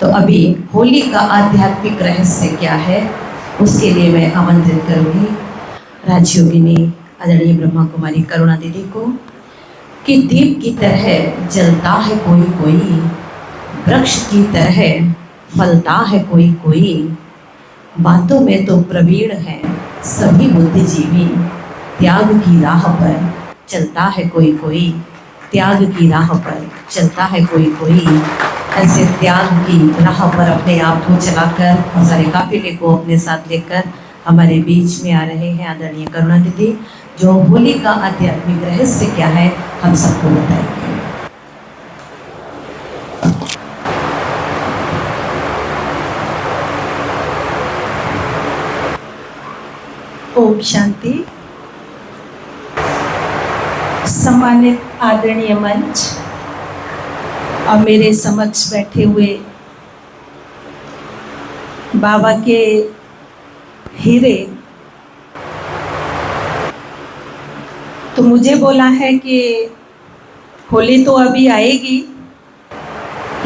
तो अभी होली का आध्यात्मिक रहस्य क्या है उसके लिए मैं आमंत्रित करूंगी राजयोगिनी आदरणीय ब्रह्मा कुमारी करुणा दीदी को कि दीप की तरह जलता है कोई कोई, वृक्ष की तरह फलता है कोई कोई, बातों में तो प्रवीण है सभी बुद्धिजीवी, त्याग की राह पर चलता है कोई कोई, त्याग की राह पर चलता है कोई कोई। ऐसे त्याग की राह पर अपने आप को चलाकर और सारे काफिले को अपने साथ लेकर हमारे बीच में आ रहे हैं आदरणीय करुणा दीदी, जो होली का आध्यात्मिक रहस्य क्या है हम सबको बताएंगे। ओम शांति। सम्मानित आदरणीय मंच और मेरे समक्ष बैठे हुए बाबा के हीरे, तो मुझे बोला है कि होली तो अभी आएगी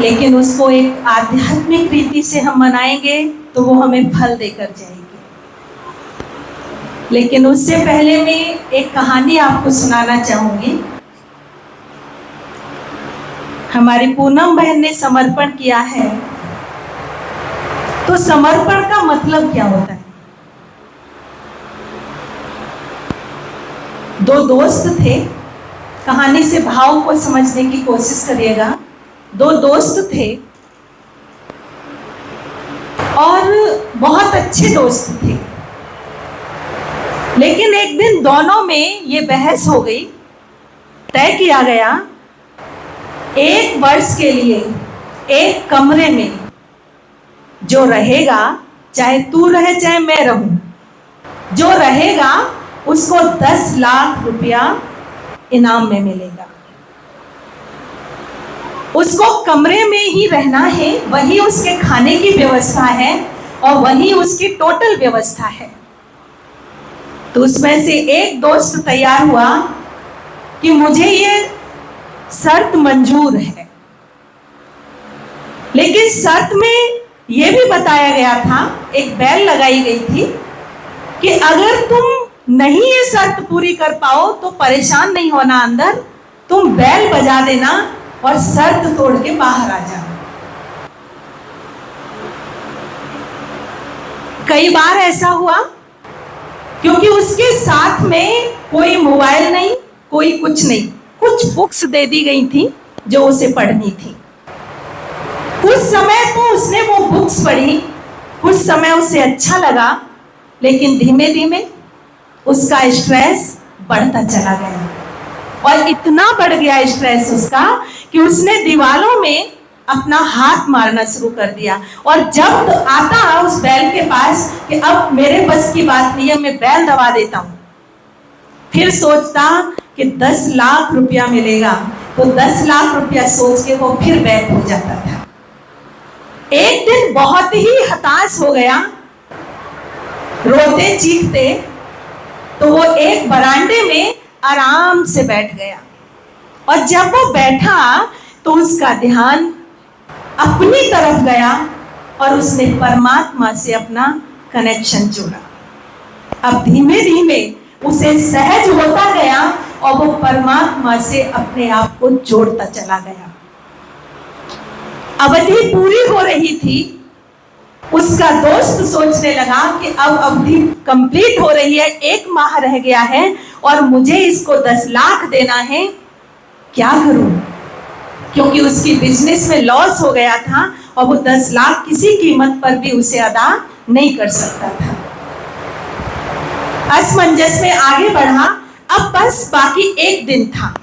लेकिन उसको एक आध्यात्मिक रीति से हम मनाएंगे तो वो हमें फल देकर जाएगी। लेकिन उससे पहले मैं एक कहानी आपको सुनाना चाहूंगी। हमारी पूनम बहन ने समर्पण किया है, तो समर्पण का मतलब क्या होता है? दो दोस्त थे, कहानी से भाव को समझने की कोशिश करिएगा। दो दोस्त थे और बहुत अच्छे दोस्त थे, लेकिन एक दिन दोनों में ये बहस हो गई। तय किया गया 1 वर्ष के लिए एक कमरे में जो रहेगा, चाहे तू रहे चाहे मैं रहूं, जो रहेगा उसको 10 लाख रुपया इनाम में मिलेगा। उसको कमरे में ही रहना है, वही उसके खाने की व्यवस्था है और वही उसकी टोटल व्यवस्था है। तो उसमें से एक दोस्त तैयार हुआ कि मुझे ये शर्त मंजूर है, लेकिन शर्त में ये भी बताया गया था, एक बैल लगाई गई थी कि अगर तुम नहीं ये शर्त पूरी कर पाओ तो परेशान नहीं होना, अंदर तुम बैल बजा देना और शर्त तोड़ के बाहर आ जाओ। कई बार ऐसा हुआ, क्योंकि उसके साथ में कोई मोबाइल नहीं, कोई कुछ नहीं, कुछ बुक्स दे दी गई थी जो उसे पढ़नी थी। कुछ समय तो उसने वो बुक्स पढ़ी, कुछ समय उसे अच्छा लगा, लेकिन धीमे धीमे उसका स्ट्रेस बढ़ता चला गया और इतना बढ़ गया स्ट्रेस उसका कि उसने दीवारों में अपना हाथ मारना शुरू कर दिया। और जब तो आता उस बैल के पास कि अब मेरे बस की बात नहीं है, मैं बैल दबा देता हूं, फिर सोचता कि 10 लाख रुपया मिलेगा, तो 10 लाख रुपया सोच के वो फिर बैल हो जाता था। एक दिन बहुत ही हताश हो गया, रोते चीखते, तो वो एक बरामदे में आराम से बैठ गया। और जब वो बैठा तो उसका ध्यान अपनी तरफ गया और उसने परमात्मा से अपना कनेक्शन जोड़ा। अब धीमे धीमे उसे सहज होता गया और वो परमात्मा से अपने आप को जोड़ता चला गया। अवधि पूरी हो रही थी, उसका दोस्त सोचने लगा कि अब अवधि कंप्लीट हो रही है, 1 माह रह गया है और मुझे इसको 10 लाख देना है, क्या करूं? क्योंकि उसकी बिजनेस में लॉस हो गया था और वो 10 लाख किसी कीमत पर भी उसे अदा नहीं कर सकता था। असमंजस में आगे बढ़ा। अब बस बाकी 1 दिन था,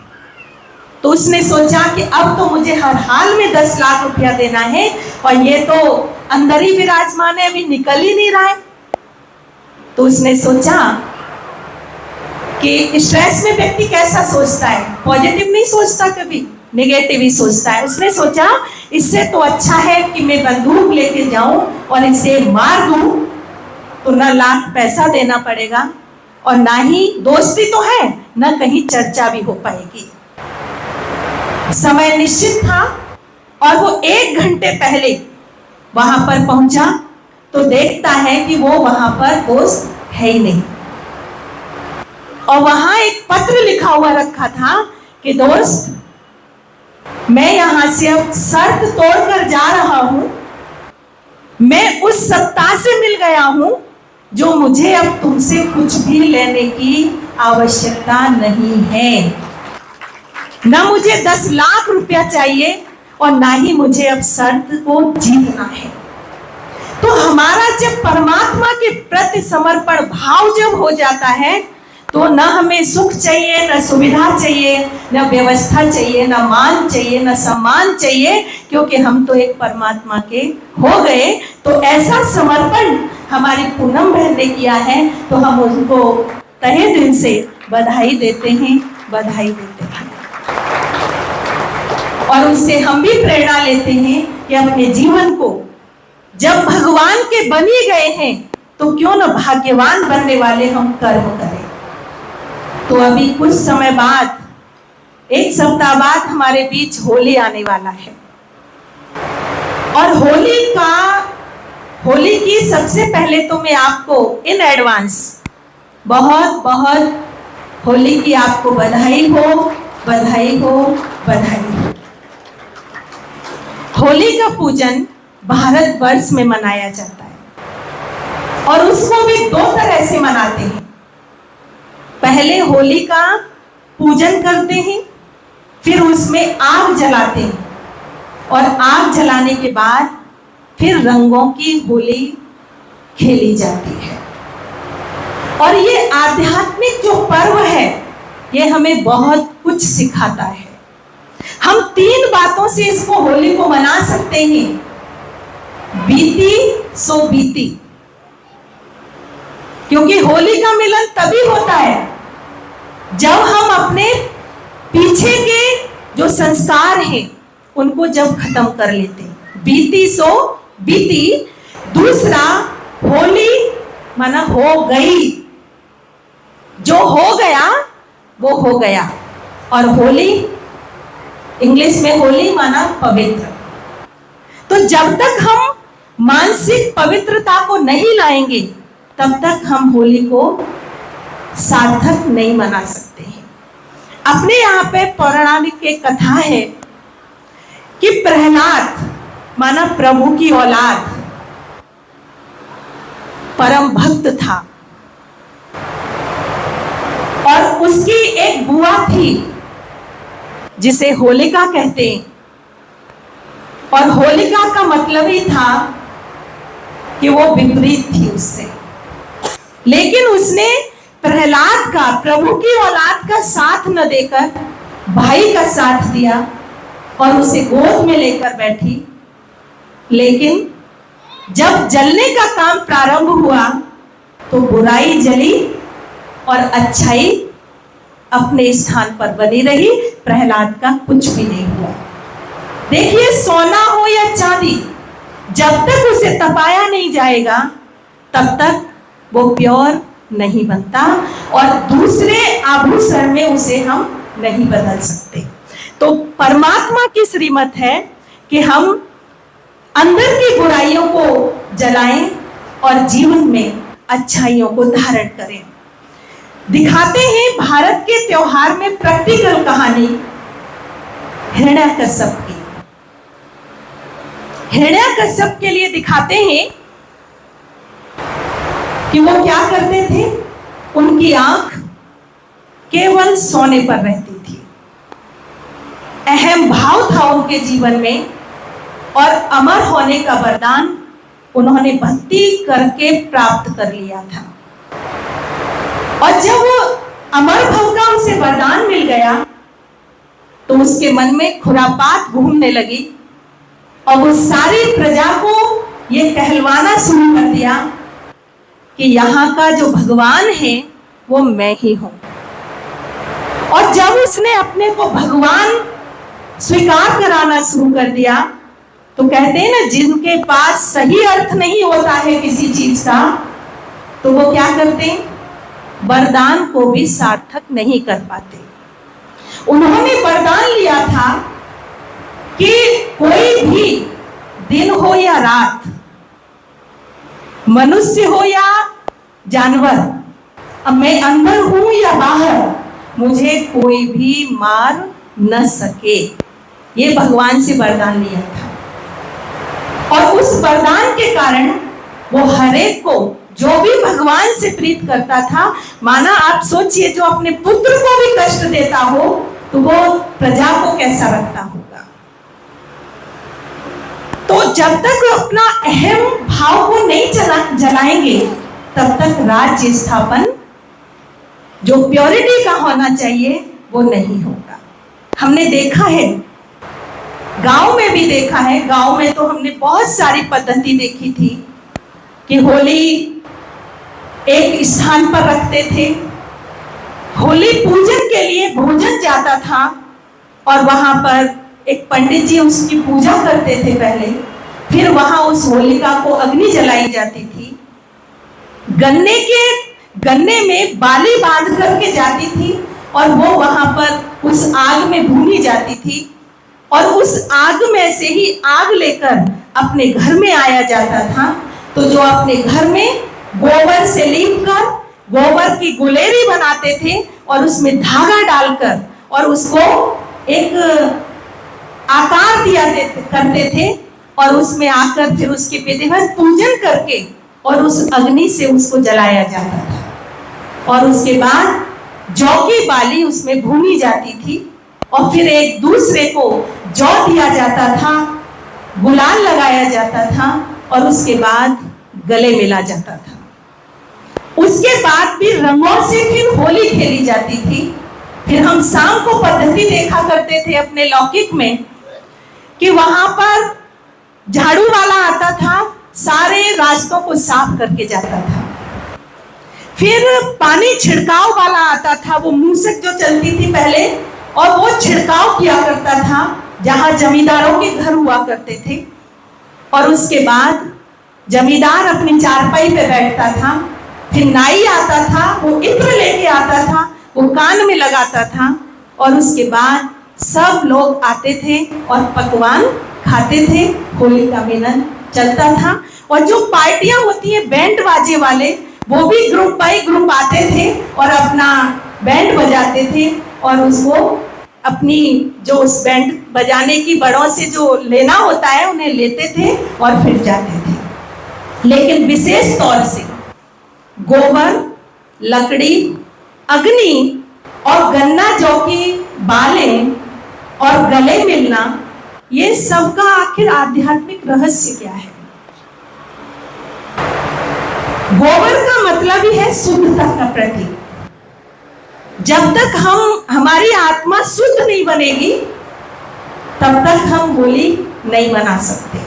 तो उसने सोचा कि अब तो मुझे हर हाल में 10 लाख रुपया देना है और ये तो अंदर ही विराजमान है, अभी निकल ही नहीं रहा है। तो उसने सोचा कि स्ट्रेस में व्यक्ति कैसा सोचता है, पॉजिटिव नहीं सोचता, कभी नेगेटिव ही सोचता है। उसने सोचा इससे तो अच्छा है कि मैं बंदूक लेके जाऊं और इसे मार दूं, तो ना लाख पैसा देना पड़ेगा और ना ही दोस्ती तो है, ना कहीं चर्चा भी हो पाएगी। समय निश्चित था और वो 1 घंटे पहले वहां पर पहुंचा तो देखता है कि वो वहां पर दोस्त है ही नहीं, और वहां एक पत्र लिखा हुआ रखा था कि दोस्त, मैं यहां से अब शर्त तोड़कर जा रहा हूं, मैं उस सत्ता से मिल गया हूं जो मुझे अब तुमसे कुछ भी लेने की आवश्यकता नहीं है। ना मुझे 10 लाख रुपया चाहिए और ना ही मुझे अब शर्त को जीतना है। तो हमारा जब परमात्मा के प्रति समर्पण भाव जब हो जाता है तो न हमें सुख चाहिए, न सुविधा चाहिए, न व्यवस्था चाहिए, न मान चाहिए, न सम्मान चाहिए, क्योंकि हम तो एक परमात्मा के हो गए। तो ऐसा समर्पण हमारी पूनम बहन ने किया है, तो हम उनको तहे दिल से बधाई देते हैं, बधाई देते हैं। और उससे हम भी प्रेरणा लेते हैं कि अपने जीवन को जब भगवान के बनी गए हैं तो क्यों न भाग्यवान बनने वाले हम कर्म करें। तो अभी कुछ समय बाद, 1 सप्ताह बाद हमारे बीच होली आने वाला है, और होली की सबसे पहले तो मैं आपको इन एडवांस बहुत बहुत होली की आपको बधाई हो, बधाई हो, बधाई हो। होली का पूजन भारतवर्ष में मनाया जाता है और उसको भी 2 तरह से मनाते हैं। पहले होली का पूजन करते हैं, फिर उसमें आग जलाते हैं, और आग जलाने के बाद फिर रंगों की होली खेली जाती है। और ये आध्यात्मिक जो पर्व है ये हमें बहुत कुछ सिखाता है। हम 3 बातों से इसको होली को मना सकते हैं। बीती सो बीती, क्योंकि होली का मिलन तभी होता है जब हम अपने पीछे के जो संस्कार हैं उनको जब खत्म कर लेते हैं। बीती सो बीती। दूसरा, होली माना हो गई, जो हो गया वो हो गया। और होली, इंग्लिश में होली माना पवित्र। तो जब तक हम मानसिक पवित्रता को नहीं लाएंगे तब तक हम होली को सार्थक नहीं मना सकते हैं। अपने यहाँ पे पौराणिक एक कथा है कि प्रहलाद माना प्रभु की औलाद परम भक्त था, और उसकी एक बुआ थी जिसे होलिका कहते हैं। और होलिका का मतलब ही था कि वो विपरीत थी उससे, लेकिन उसने प्रहलाद का, प्रभु की औलाद का साथ न देकर भाई का साथ दिया और उसे गोद में लेकर बैठी। लेकिन जब जलने का काम प्रारंभ हुआ तो बुराई जली और अच्छाई अपने स्थान पर बनी रही। प्रहलाद का कुछ भी नहीं हुआ। देखिए, सोना हो या चांदी, जब तक उसे तपाया नहीं जाएगा तब तक वो प्योर नहीं बनता, और दूसरे आभूषण में उसे हम नहीं बदल सकते। तो परमात्मा की श्रीमत है कि हम अंदर की बुराइयों को जलाएं और जीवन में अच्छाइयों को धारण करें। दिखाते हैं भारत के त्योहार में प्रैक्टिकल कहानी हिरण्यकश्यप की। हिरण्यकश्यप के लिए दिखाते हैं कि वो क्या करते थे। उनकी आंख केवल सोने पर रहती थी। अहम भाव था उनके जीवन में, और अमर होने का वरदान उन्होंने भक्ति करके प्राप्त कर लिया था। और जब वो अमर भव का उसे वरदान मिल गया तो उसके मन में खुरापात घूमने लगी, और वो सारी प्रजा को ये कहलवाना शुरू कर दिया कि यहाँ का जो भगवान है वो मैं ही हूं। और जब उसने अपने को भगवान स्वीकार कराना शुरू कर दिया तो कहते हैं ना, जिनके पास सही अर्थ नहीं होता है किसी चीज का तो वो क्या करते हैं, वरदान को भी सार्थक नहीं कर पाते। उन्होंने वरदान लिया था कि कोई भी दिन हो या रात, मनुष्य हो या जानवर, अब मैं अंदर हूं या बाहर, मुझे कोई भी मार न सके। ये भगवान से वरदान लिया था और उस वरदान के कारण वो हरेक को, जो भी भगवान से प्रीत करता था, माना आप सोचिए जो अपने पुत्र को भी कष्ट देता हो तो वो प्रजा को कैसा रखता होगा। तो जब तक अपना अहम भाव को नहीं जलाएंगे तब तक राज्य स्थापन जो प्योरिटी का होना चाहिए वो नहीं होगा। हमने देखा है, गांव में भी देखा है। गांव में तो हमने बहुत सारी पद्धति देखी थी कि होली एक स्थान पर रखते थे, होली पूजन के लिए भोजन जाता था और वहां पर एक पंडित जी उसकी पूजा करते थे पहले, फिर वहां उस होलिका को अग्नि जलाई जाती थी। गन्ने में बाली बांध करके जाती थी और वो वहां पर उस आग में भूनी जाती थी और उस आग में से ही आग लेकर अपने घर में आया जाता था। तो जो अपने घर में गोबर से लीपकर गोबर की गुलेरी बनाते थे और उसमें धागा डालकर और उसको एक आकार दिया करते थे और उसमें आकर फिर उसके विधिवत पूजन करके और उस अग्नि से उसको जलाया जाता था और उसके बाद जौ की बाली उसमें भूनी जाती थी और फिर एक दूसरे को जौ दिया जाता था, गुलाल लगाया जाता था और उसके बाद गले मिला जाता था। उसके बाद भी रंगों से फिर होली खेली जाती थी। फिर हम शाम को पद्धति देखा करते थे अपने लौकिक में कि वहां पर झाड़ू वाला आता था, सारे रास्तों को साफ करके जाता था। फिर पानी छिड़काव वाला आता था, वो मूसक जो चलती थी पहले, और वो छिड़काव किया करता था जहां जमींदारों के घर हुआ करते थे। और उसके बाद जमींदार अपनी चारपाई पे बैठता था, फिर नाई आता था, वो इत्र लेके आता था, वो कान में लगाता था और उसके बाद सब लोग आते थे और पकवान खाते थे, होली का मिलन चलता था। और जो पार्टियां होती है बैंड बाजे वाले, वो भी ग्रुप बाय ग्रुप आते थे और अपना बैंड बजाते थे और उसको अपनी जो उस बैंड बजाने की बड़ों से जो लेना होता है उन्हें लेते थे और फिर जाते थे। लेकिन विशेष तौर से गोबर, लकड़ी, अग्नि और गन्ना जौ की बालें और गले मिलना, ये सबका आखिर आध्यात्मिक रहस्य क्या है? गोबर का मतलब ही है शुद्धता का प्रतीक। जब तक हमारी आत्मा शुद्ध नहीं बनेगी तब तक हम होली नहीं मना सकते।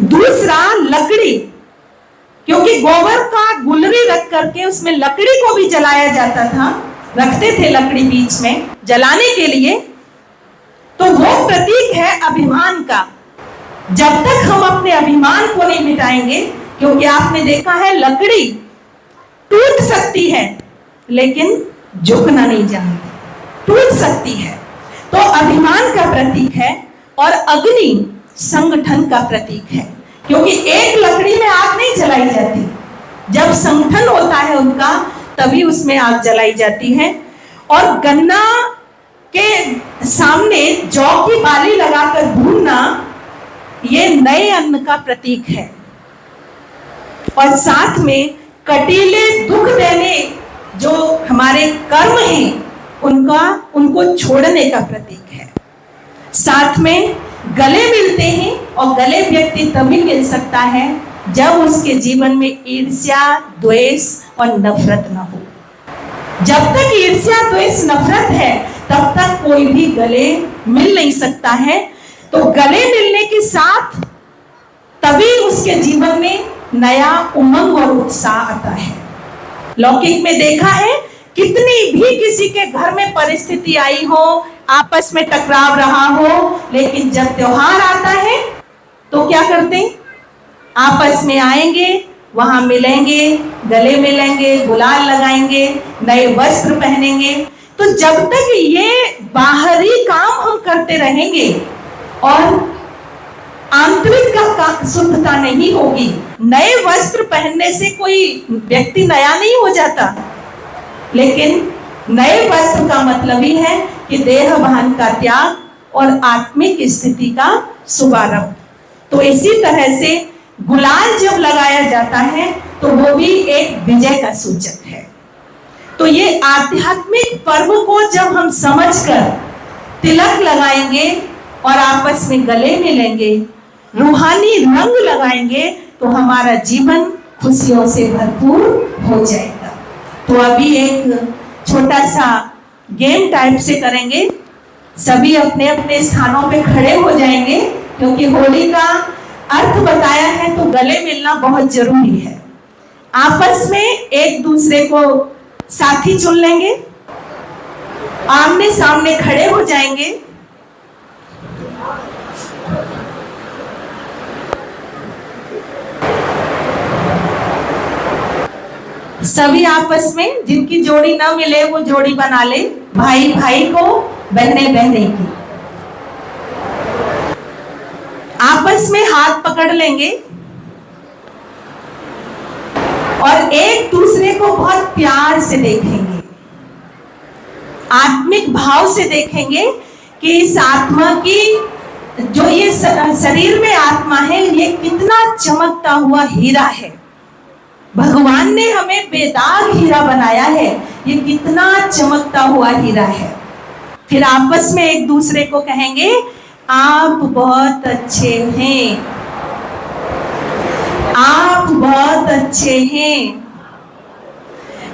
दूसरा लकड़ी, क्योंकि गोबर का गुलरी रख करके उसमें लकड़ी को भी जलाया जाता था, रखते थे लकड़ी बीच में जलाने के लिए, तो वो प्रतीक है अभिमान का। जब तक हम अपने अभिमान को नहीं मिटाएंगे, क्योंकि आपने देखा है लकड़ी टूट सकती है लेकिन झुकना नहीं जानती, टूट सकती है। तो अभिमान का प्रतीक है और अग्नि संगठन का प्रतीक है, क्योंकि एक लकड़ी में आग नहीं जलाई जाती, जब संगठन होता है उनका तभी उसमें आग जलाई जाती है। और गन्ना के सामने जौ की बाली लगाकर भूनना, ये नए अन्न का प्रतीक है और साथ में कटीले दुख देने जो हमारे कर्म हैं उनको छोड़ने का प्रतीक है। साथ में गले मिलते हैं और गले व्यक्ति तभी मिल सकता है जब उसके जीवन में ईर्ष्या, द्वेष और नफरत न हो। जब तक ईर्ष्या, द्वेष, नफरत है तब तक कोई भी गले मिल नहीं सकता है। तो गले मिलने के साथ तभी उसके जीवन में नया उमंग और उत्साह आता है। लौकिक में देखा है, कितनी भी किसी के घर में परिस्थिति आई हो, आपस में टकराव रहा हो, लेकिन जब त्योहार आता है तो क्या करते हैं? आपस में आएंगे, वहां मिलेंगे, गले मिलेंगे, गुलाल लगाएंगे, नए वस्त्र पहनेंगे। तो जब तक ये बाहरी काम हम करते रहेंगे और आंतरिक का शुद्धता नहीं होगी। नए वस्त्र पहनने से कोई व्यक्ति नया नहीं हो जाता, लेकिन नए वस्त्र का मतलब ही है कि देह भान का त्याग और आत्मिक स्थिति का शुभारंभ। तो इसी तरह से गुलाल जब लगाया जाता है तो वो भी एक विजय का सूचक है। तो ये आध्यात्मिक पर्व को जब हम समझकर तिलक लगाएंगे और आपस में गले मिलेंगे, रूहानी रंग लगाएंगे, तो हमारा जीवन खुशियों से भरपूर हो जाएगा। तो अभी एक छोटा सा गेम टाइप से करेंगे। सभी अपने अपने स्थानों पे खड़े हो जाएंगे, क्योंकि होली का अर्थ बताया है तो गले मिलना बहुत जरूरी है। आपस में एक दूसरे को साथी चुन लेंगे, आमने सामने खड़े हो जाएंगे। सभी आपस में, जिनकी जोड़ी ना मिले वो जोड़ी बना ले, भाई भाई को, बहने बहने की। आपस में हाथ पकड़ लेंगे और एक दूसरे को बहुत प्यार से देखेंगे, आत्मिक भाव से देखेंगे कि इस आत्मा की, जो ये शरीर में आत्मा है, ये कितना चमकता हुआ हीरा है। भगवान ने हमें बेदाग हीरा बनाया है, ये कितना चमकता हुआ हीरा है। फिर आपस में एक दूसरे को कहेंगे, आप बहुत अच्छे हैं, आप बहुत अच्छे हैं,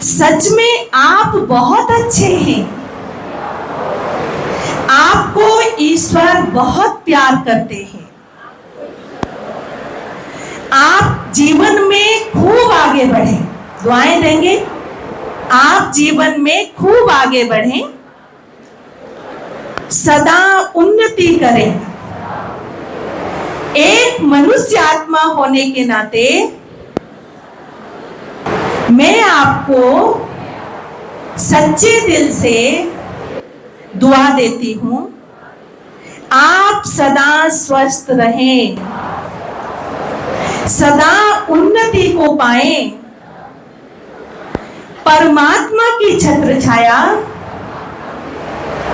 सच में आप बहुत अच्छे हैं, आपको ईश्वर बहुत प्यार करते हैं, आप जीवन में खूब आगे बढ़ें। दुआएं देंगे, आप जीवन में खूब आगे बढ़ें, सदा उन्नति करें। एक मनुष्य आत्मा होने के नाते मैं आपको सच्चे दिल से दुआ देती हूं, आप सदा स्वस्थ रहें, सदा उन्नति को पाएं, परमात्मा की छत्र छाया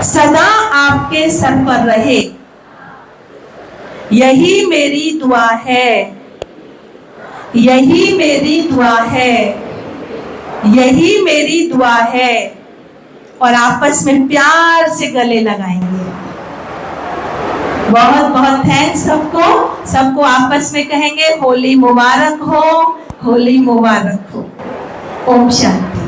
सदा आपके सर पर रहे। यही मेरी दुआ है, यही मेरी दुआ है, यही मेरी दुआ है। और आपस में प्यार से गले लगाएंगे। बहुत बहुत थैंक्स सबको। सबको आपस में कहेंगे होली मुबारक हो, होली मुबारक हो। ओम शांति।